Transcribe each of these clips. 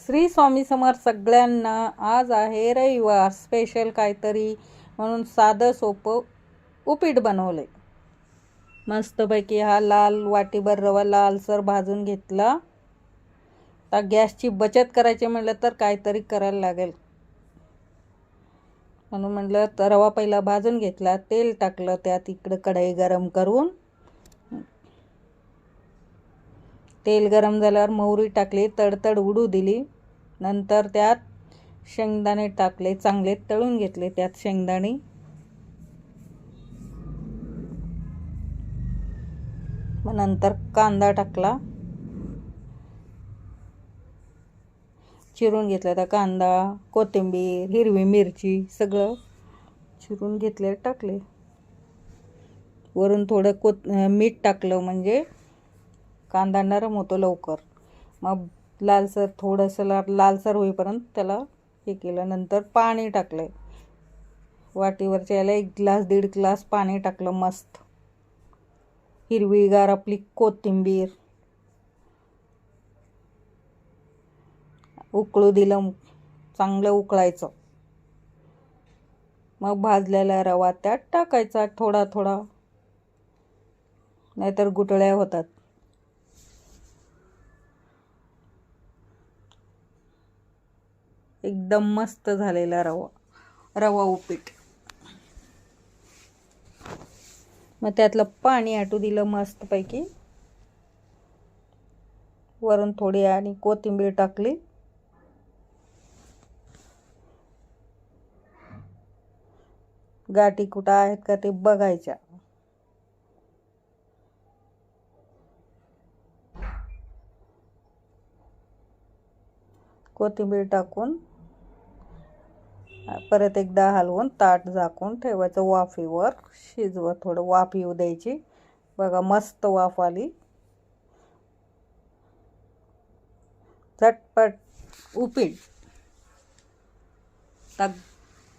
श्री स्वामी समर्थ सगळ्यांना. आज आहे रविवार. स्पेशल काहीतरी म्हणून साधं सोपं उपीट बनवले. मस्तपैकी हा लाल वाटीभर रवा लालसर भाजून घेतला. आता गॅसची बचत करायची म्हटलं तर काहीतरी करायला लागेल म्हणून म्हटलं तर रवा पहिला भाजून घेतला. तेल टाकलं, त्यात इकडं कढई गरम करून तेल गरम झाल्यावर मोहरी टाकली, तडतड उडू दिली. नंतर त्यात शेंगदाणे टाकले, चांगले तळून घेतले. त्यात शेंगदाणे, मग नंतर कांदा टाकला, चिरून घेतला. त्या कांदा, कोथिंबीर, हिरवी मिरची सगळं चिरून घेतले, टाकले. वरून थोडं मीठ टाकलं म्हणजे कांदा नरम होतो लवकर. मग लालसर थोडंसं लालसर होईपर्यंत त्याला हे केलं. नंतर पाणी टाकलं. वाटीवरच्या याला 1 ग्लास 1.5 ग्लास पाणी टाकलं. मस्त हिरवीगार आपली कोथिंबीर उकळू दिलं, चांगलं उकळायचं. मग भाजलेला रवा त्यात टाकायचा थोडा थोडा, नाहीतर गुठळ्या होतात. एकदम मस्त झालेला रवा उपीट. मग त्यातलं पाणी आटू दिलं मस्तपैकी. वरून थोडी आणि कोथिंबीर टाकली. गाठी कुठं आहेत का ते बघायच्या. कोथिंबीर टाकून परत एकदा हलवून ताट झाकून ठेवायचं. वाफेवर शिजवत थोडं वाफ येऊ द्यायची. बघा मस्त वाफ आली. झटपट उपीट.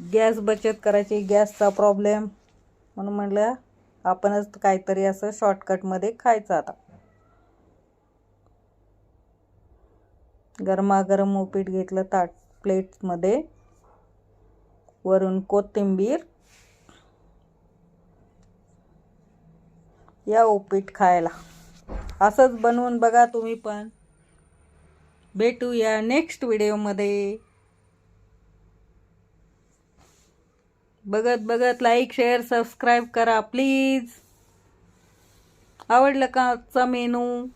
गॅस बचत करायची, गॅसचा प्रॉब्लेम, म्हणून म्हटलं आपणच काहीतरी असं शॉर्टकटमध्ये खायचं. आता गरमागरम उपीट घेतलं ताट प्लेटमध्ये. वरून कोथिंबीर. या उपीट खायला. असंच बनवून बघा तुम्ही पण. भेटूया नेक्स्ट व्हिडिओमध्ये. बघत लाईक, शेअर, सबस्क्राईब करा प्लीज. आवडलं का आजचा मेनू?